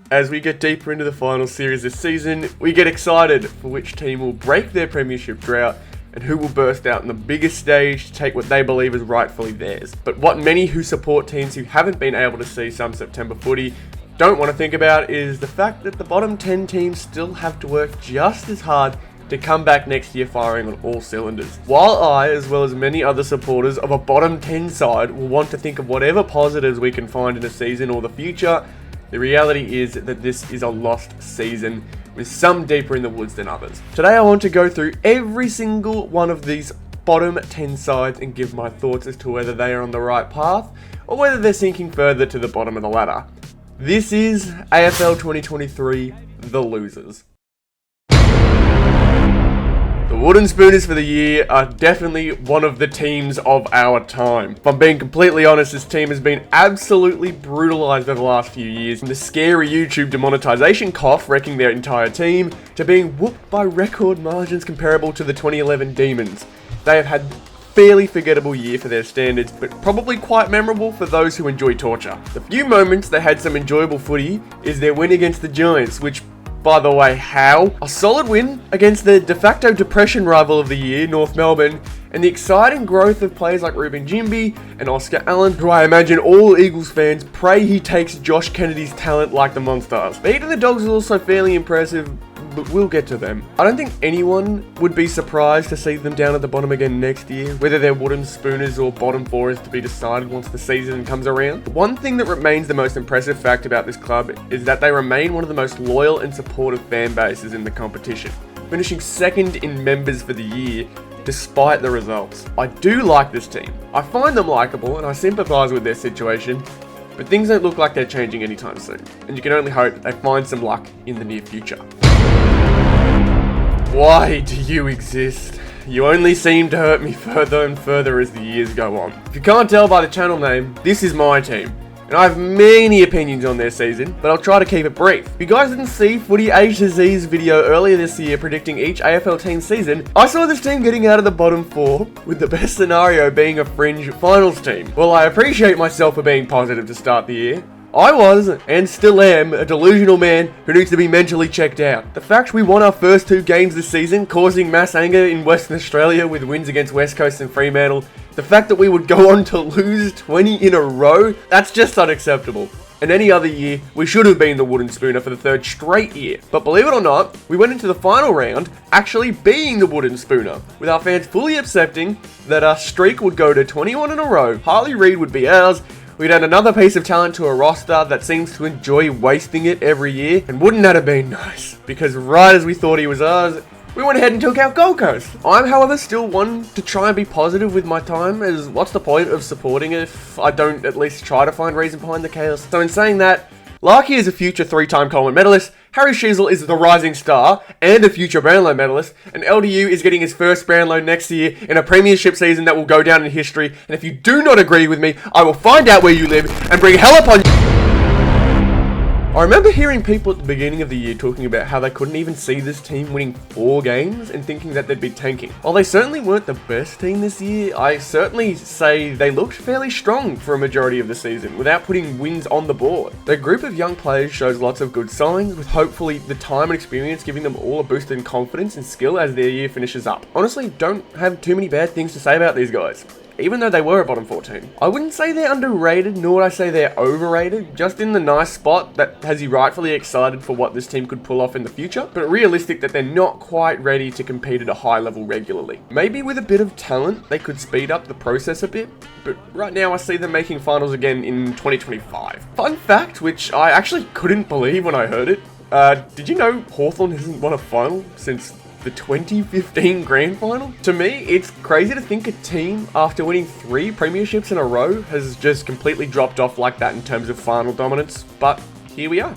As we get deeper into the final series this season, we get excited for which team will break their premiership drought and who will burst out on the biggest stage to take what they believe is rightfully theirs. But what many who support teams who haven't been able to see some September footy don't want to think about is the fact that the bottom 10 teams still have to work just as hard to come back next year firing on all cylinders. While I, as well as many other supporters of a bottom 10 side, will want to think of whatever positives we can find in the season or the future, the reality is that this is a lost season, with some deeper in the woods than others. Today I want to go through every single one of these bottom 10 sides and give my thoughts as to whether they are on the right path or whether they're sinking further to the bottom of the ladder. This is AFL 2023, The Losers. The Wooden Spooners for the year are definitely one of the teams of our time. If I'm being completely honest, this team has been absolutely brutalised over the last few years, from the scary YouTube demonetisation cough wrecking their entire team, to being whooped by record margins comparable to the 2011 Demons. They have had fairly forgettable year for their standards, but probably quite memorable for those who enjoy torture. The few moments they had some enjoyable footy is their win against the Giants, which, by the way, how? A solid win against the de facto depression rival of the year, North Melbourne, and the exciting growth of players like Ruben Jimby and Oscar Allen, who I imagine all Eagles fans pray he takes Josh Kennedy's talent like the Monstars. Beating the Dogs is also fairly impressive, but we'll get to them. I don't think anyone would be surprised to see them down at the bottom again next year, whether they're Wooden Spooners or bottom four is to be decided once the season comes around. The one thing that remains the most impressive fact about this club is that they remain one of the most loyal and supportive fan bases in the competition, finishing second in members for the year despite the results. I do like this team. I find them likeable and I sympathise with their situation, but things don't look like they're changing anytime soon, and you can only hope that they find some luck in the near future. Why do you exist? You only seem to hurt me further and further as the years go on. If you can't tell by the channel name, this is my team, and I have many opinions on their season, but I'll try to keep it brief. If you guys didn't see Footy A to Z's video earlier this year predicting each AFL team season, I saw this team getting out of the bottom four, with the best scenario being a fringe finals team. Well, I appreciate myself for being positive to start the year. I was, and still am, a delusional man who needs to be mentally checked out. The fact we won our first two games this season, causing mass anger in Western Australia with wins against West Coast and Fremantle, the fact that we would go on to lose 20 in a row, that's just unacceptable. And any other year, we should have been the Wooden Spooner for the third straight year. But believe it or not, we went into the final round actually being the Wooden Spooner, with our fans fully accepting that our streak would go to 21 in a row, Harley Reid would be ours, we'd add another piece of talent to a roster that seems to enjoy wasting it every year, and wouldn't that have been nice? Because right as we thought he was ours, we went ahead and took out Gold Coast. I'm, however, still one to try and be positive with my time, as what's the point of supporting it if I don't at least try to find reason behind the chaos? So in saying that, Larky is a future 3-time Coleman medalist, Harry Sheasel is the rising star and a future Brownlow medalist, and LDU is getting his first Brownlow next year in a premiership season that will go down in history, and if you do not agree with me, I will find out where you live and bring hell upon you. I remember hearing people at the beginning of the year talking about how they couldn't even see this team winning 4 games and thinking that they'd be tanking. While they certainly weren't the best team this year, I certainly say they looked fairly strong for a majority of the season without putting wins on the board. Their group of young players shows lots of good signs, with hopefully the time and experience giving them all a boost in confidence and skill as their year finishes up. Honestly, don't have too many bad things to say about these guys, even though they were a bottom 14. I wouldn't say they're underrated, nor would I say they're overrated, just in the nice spot that has you rightfully excited for what this team could pull off in the future, but realistic that they're not quite ready to compete at a high level regularly. Maybe with a bit of talent, they could speed up the process a bit, but right now I see them making finals again in 2025. Fun fact, which I actually couldn't believe when I heard it, did you know Hawthorn hasn't won a final since the 2015 Grand Final? To me, it's crazy to think a team, after winning 3 premierships in a row, has just completely dropped off like that in terms of final dominance, but here we are.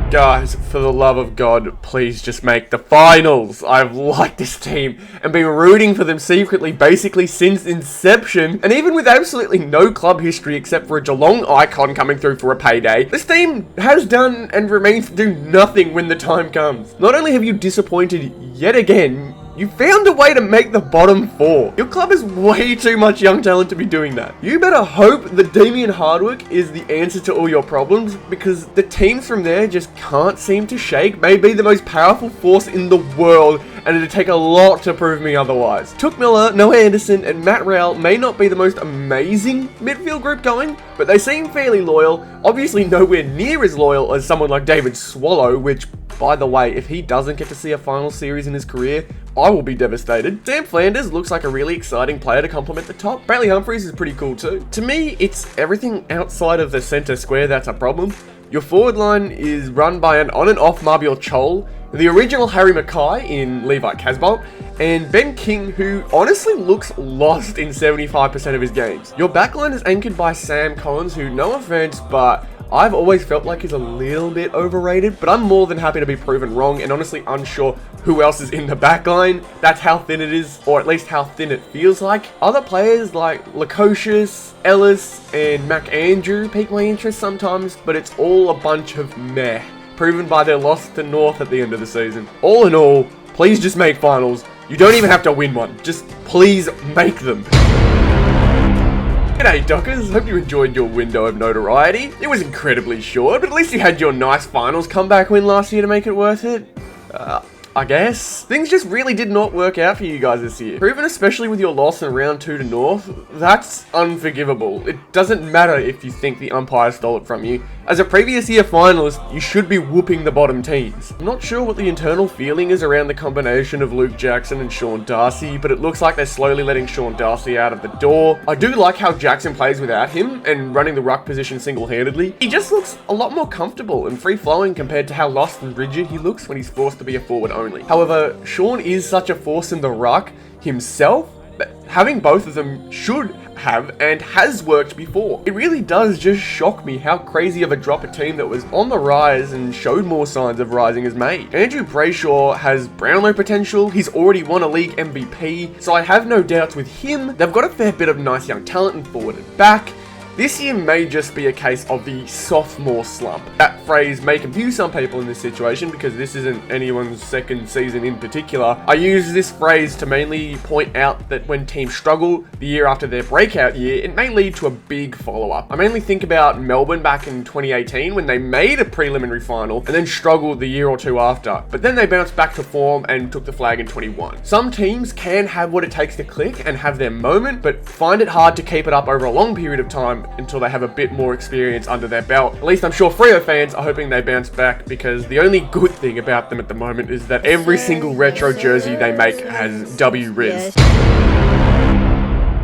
Guys, for the love of God, please just make the finals. I've liked this team and been rooting for them secretly basically since inception. And even with absolutely no club history except for a Geelong icon coming through for a payday, this team has done and remains to do nothing when the time comes. Not only have you disappointed yet again, You found a way to make the bottom 4. Your club has way too much young talent to be doing that. You better hope that Damien Hardwick is the answer to all your problems, because the teams from there just can't seem to shake. May be the most powerful force in the world, and it'd take a lot to prove me otherwise. Took Miller, Noah Anderson, and Matt Rowell may not be the most amazing midfield group going, but they seem fairly loyal. Obviously nowhere near as loyal as someone like David Swallow, which, by the way, if he doesn't get to see a final series in his career, I will be devastated. Sam Flanders looks like a really exciting player to complement the top. Bradley Humphries is pretty cool too. To me, it's everything outside of the centre square that's a problem. Your forward line is run by an on and off Marbiel Chol, the original Harry Mackay in Levi Casbolt, and Ben King, who honestly looks lost in 75% of his games. Your backline is anchored by Sam Collins, who, no offense, but I've always felt like he's a little bit overrated, but I'm more than happy to be proven wrong and honestly unsure who else is in the backline. That's how thin it is, or at least how thin it feels like. Other players like Lukosius, Ellis, and McAndrew pique my interest sometimes, but it's all a bunch of meh, proven by their loss to North at the end of the season. All in all, please just make finals. You don't even have to win one, just please make them. G'day Dockers, hope you enjoyed your window of notoriety. It was incredibly short, but at least you had your nice finals comeback win last year to make it worth it. I guess. Things just really did not work out for you guys this year. Proven especially with your loss in round 2 to North, that's unforgivable. It doesn't matter if you think the umpire stole it from you. As a previous year finalist, you should be whooping the bottom teams. I'm not sure what the internal feeling is around the combination of Luke Jackson and Sean Darcy, but it looks like they're slowly letting Sean Darcy out of the door. I do like how Jackson plays without him and running the ruck position single-handedly. He just looks a lot more comfortable and free-flowing compared to how lost and rigid he looks when he's forced to be a forward only. However, Sean is such a force in the ruck himself that having both of them should have and has worked before. It really does just shock me how crazy of a drop a team that was on the rise and showed more signs of rising has made. Andrew Brayshaw has Brownlow potential, he's already won a league MVP, so I have no doubts with him. They've got a fair bit of nice young talent in forward and back. This year may just be a case of the sophomore slump. That phrase may confuse some people in this situation because this isn't anyone's second season in particular. I use this phrase to mainly point out that when teams struggle the year after their breakout year, it may lead to a big follow-up. I mainly think about Melbourne back in 2018 when they made a preliminary final and then struggled the year or two after, but then they bounced back to form and took the flag in 21. Some teams can have what it takes to click and have their moment, but find it hard to keep it up over a long period of time until they have a bit more experience under their belt. At least I'm sure Freo fans are hoping they bounce back, because the only good thing about them at the moment is that every single retro jersey they make has W Riz.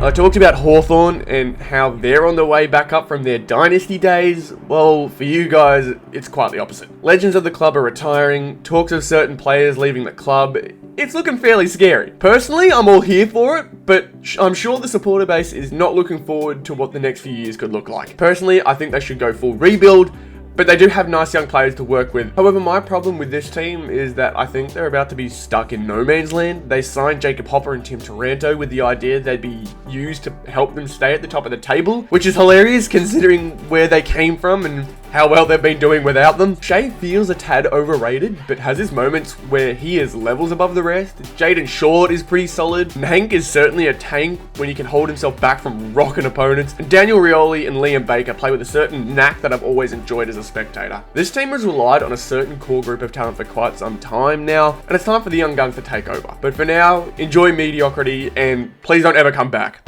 I talked about Hawthorn and how they're on the way back up from their dynasty days. Well, for you guys, it's quite the opposite. Legends of the club are retiring, talks of certain players leaving the club. It's looking fairly scary. Personally, I'm all here for it, but I'm sure the supporter base is not looking forward to what the next few years could look like. Personally, I think they should go full rebuild, but they do have nice young players to work with. However, my problem with this team is that I think they're about to be stuck in no man's land. They signed Jacob Hopper and Tim Taranto with the idea they'd be used to help them stay at the top of the table, which is hilarious considering where they came from and how well they've been doing without them. Shea feels a tad overrated, but has his moments where he is levels above the rest. Jaden Short is pretty solid, and Hank is certainly a tank when he can hold himself back from rocking opponents, and Daniel Rioli and Liam Baker play with a certain knack that I've always enjoyed as a spectator. This team has relied on a certain core group of talent for quite some time now, and it's time for the young guns to take over. But for now, enjoy mediocrity, and please don't ever come back.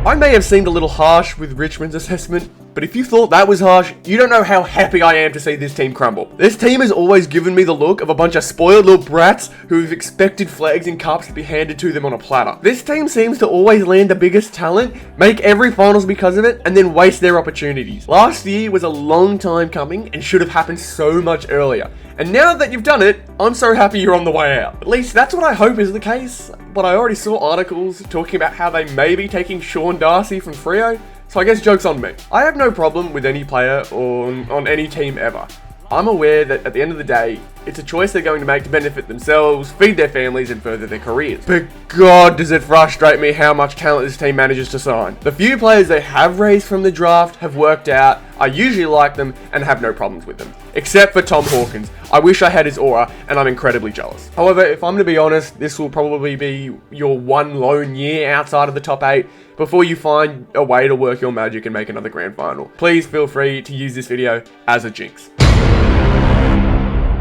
I may have seemed a little harsh with Richmond's assessment, but if you thought that was harsh, you don't know how happy I am to see this team crumble. This team has always given me the look of a bunch of spoiled little brats who've expected flags and cups to be handed to them on a platter. This team seems to always land the biggest talent, make every finals because of it, and then waste their opportunities. Last year was a long time coming and should have happened so much earlier. And now that you've done it, I'm so happy you're on the way out. At least that's what I hope is the case, but I already saw articles talking about how they may be taking Sean Darcy from Freo, so I guess joke's on me. I have no problem with any player or on any team ever. I'm aware that at the end of the day, it's a choice they're going to make to benefit themselves, feed their families, and further their careers. But God, does it frustrate me how much talent this team manages to sign. The few players they have raised from the draft have worked out, I usually like them, and have no problems with them. Except for Tom Hawkins. I wish I had his aura, and I'm incredibly jealous. However, if I'm to be honest, this will probably be your one lone year outside of the top 8 before you find a way to work your magic and make another grand final. Please feel free to use this video as a jinx.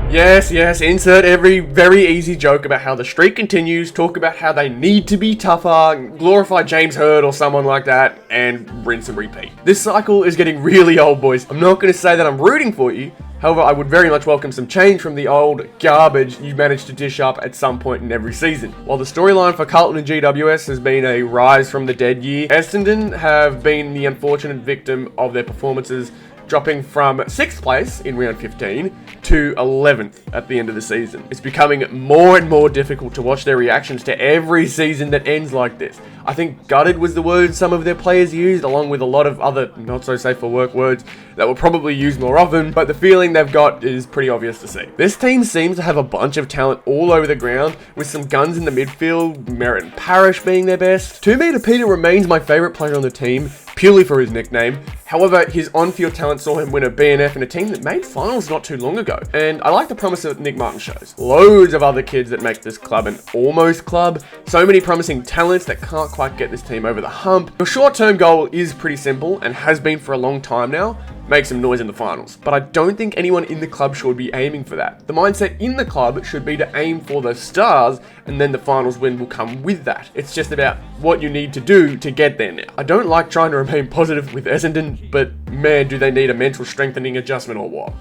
Yes, insert every very easy joke about how the streak continues, talk about how they need to be tougher, glorify James Hurd or someone like that, and rinse and repeat. This cycle is getting really old, boys. I'm not going to say that I'm rooting for you. However, I would very much welcome some change from the old garbage you managed to dish up at some point in every season. While the storyline for Carlton and GWS has been a rise from the dead year, Essendon have been the unfortunate victim of their performances, dropping from 6th place in round 15 to 11th at the end of the season. It's becoming more and more difficult to watch their reactions to every season that ends like this. I think gutted was the word some of their players used, along with a lot of other not so safe for work words that were probably used more often, but the feeling they've got is pretty obvious to see. This team seems to have a bunch of talent all over the ground, with some guns in the midfield, Merritt and Parrish being their best. 2 Peter remains my favourite player on the team, purely for his nickname. However, his on-field talent saw him win a BNF in a team that made finals not too long ago. And I like the promise that Nick Martin shows. Loads of other kids that make this club an almost club. So many promising talents that can't quite get this team over the hump. Your short-term goal is pretty simple and has been for a long time now. Make some noise in the finals. But I don't think anyone in the club should be aiming for that. The mindset in the club should be to aim for the stars, and then the finals win will come with that. It's just about what you need to do to get there now. I don't like trying to remain positive with Essendon, but man, do they need a mental strengthening adjustment or what?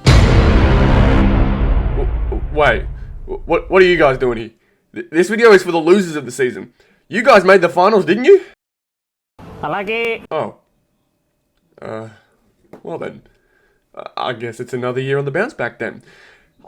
Wait, what are you guys doing here? This video is for the losers of the season. You guys made the finals, didn't you? I like it. Oh. Well then, I guess it's another year on the bounce back then.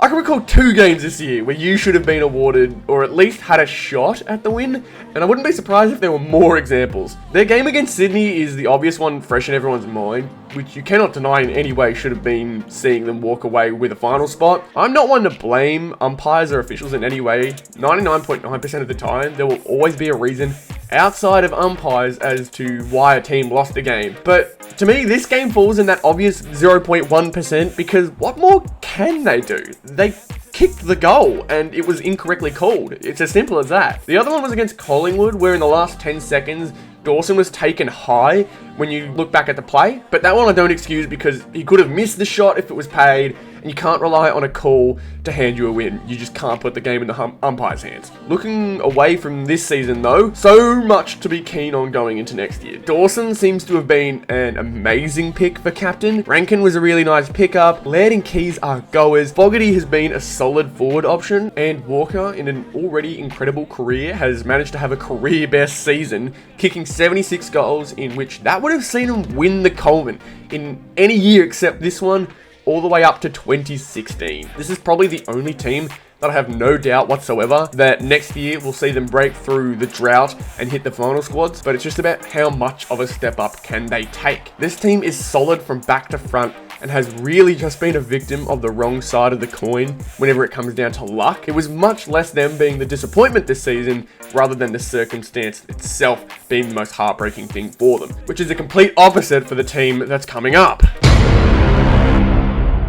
I can recall 2 games this year where you should have been awarded, or at least had a shot at the win, and I wouldn't be surprised if there were more examples. Their game against Sydney is the obvious one fresh in everyone's mind, which you cannot deny in any way should have been seeing them walk away with a final spot. I'm not one to blame umpires or officials in any way. 99.9% of the time, there will always be a reason outside of umpires as to why a team lost a game. But to me, this game falls in that obvious 0.1% because what more can they do? They kicked the goal and it was incorrectly called. It's as simple as that. The other one was against Collingwood, where in the last 10 seconds, Dawson was taken high when you look back at the play. But that one I don't excuse because he could have missed the shot if it was paid, and you can't rely on a call to hand you a win. You just can't put the game in the umpire's hands. Looking away from this season though, so much to be keen on going into next year. Dawson seems to have been an amazing pick for captain. Rankin was a really nice pickup. Laird and Keys are goers. Fogarty has been a solid forward option, and Walker, in an already incredible career, has managed to have a career best season, kicking 76 goals, in which that would have seen him win the Coleman in any year except this one, all the way up to 2016. This is probably the only team that I have no doubt whatsoever that next year we'll see them break through the drought and hit the final squads, but it's just about how much of a step up can they take. This team is solid from back to front and has really just been a victim of the wrong side of the coin whenever it comes down to luck. It was much less them being the disappointment this season rather than the circumstance itself being the most heartbreaking thing for them, which is the complete opposite for the team that's coming up.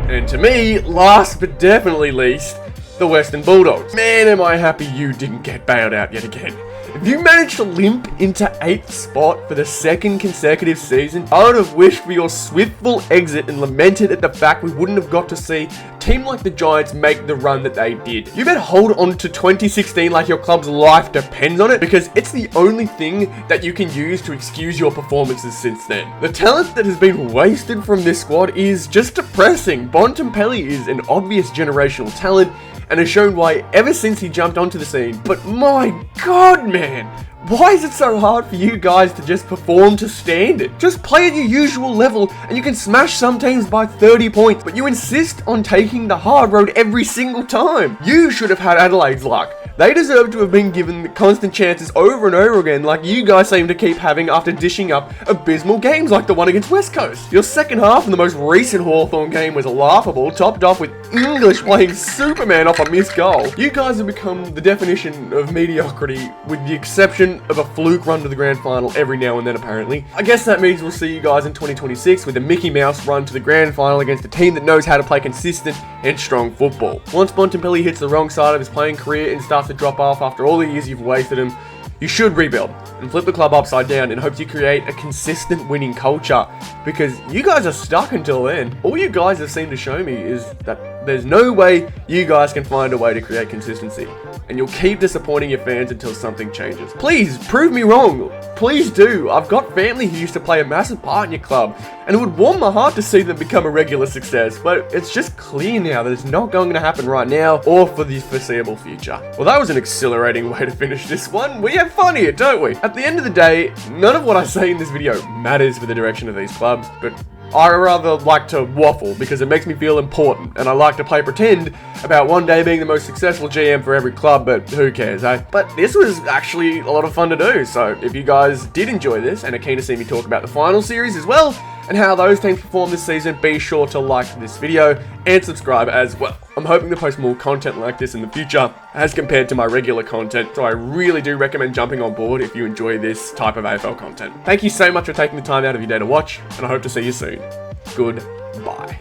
And to me, last but definitely least, the Western Bulldogs. Man, am I happy you didn't get bailed out yet again. If you managed to limp into 8th spot for the 2nd consecutive season, I would have wished for your swiftful exit and lamented at the fact we wouldn't have got to see a team like the Giants make the run that they did. You better hold on to 2016 like your club's life depends on it, because it's the only thing that you can use to excuse your performances since then. The talent that has been wasted from this squad is just depressing. Bontempelli is an obvious generational talent and has shown why ever since he jumped onto the scene. But my god, man, why is it so hard for you guys to just perform to standard? Just play at your usual level and you can smash some teams by 30 points, but you insist on taking the hard road every single time. You should have had Adelaide's luck. They deserve to have been given the constant chances over and over again like you guys seem to keep having after dishing up abysmal games like the one against West Coast. Your second half in the most recent Hawthorn game was laughable, topped off with English playing Superman off a missed goal. You guys have become the definition of mediocrity, with the exception of a fluke run to the grand final every now and then apparently. I guess that means we'll see you guys in 2026 with a Mickey Mouse run to the grand final against a team that knows how to play consistent and strong football. Once Bontempelli hits the wrong side of his playing career and starts to drop off after all the years you've wasted him, you should rebuild and flip the club upside down in hopes you create a consistent winning culture, because you guys are stuck until then. All you guys have seemed to show me is that there's no way you guys can find a way to create consistency, and you'll keep disappointing your fans until something changes. Please prove me wrong. Please do. I've got family who used to play a massive part in your club, and it would warm my heart to see them become a regular success, but it's just clear now that it's not going to happen right now or for the foreseeable future. Well, that was an exhilarating way to finish this one. We have fun here, don't we? At the end of the day, none of what I say in this video matters for the direction of these clubs, but I rather like to waffle because it makes me feel important, and I like to play pretend about one day being the most successful GM for every club, but who cares, eh? But this was actually a lot of fun to do, so if you guys did enjoy this and are keen to see me talk about the final series as well, and how those teams perform this season, be sure to like this video and subscribe as well. I'm hoping to post more content like this in the future as compared to my regular content, so I really do recommend jumping on board if you enjoy this type of AFL content. Thank you so much for taking the time out of your day to watch, and I hope to see you soon. Goodbye.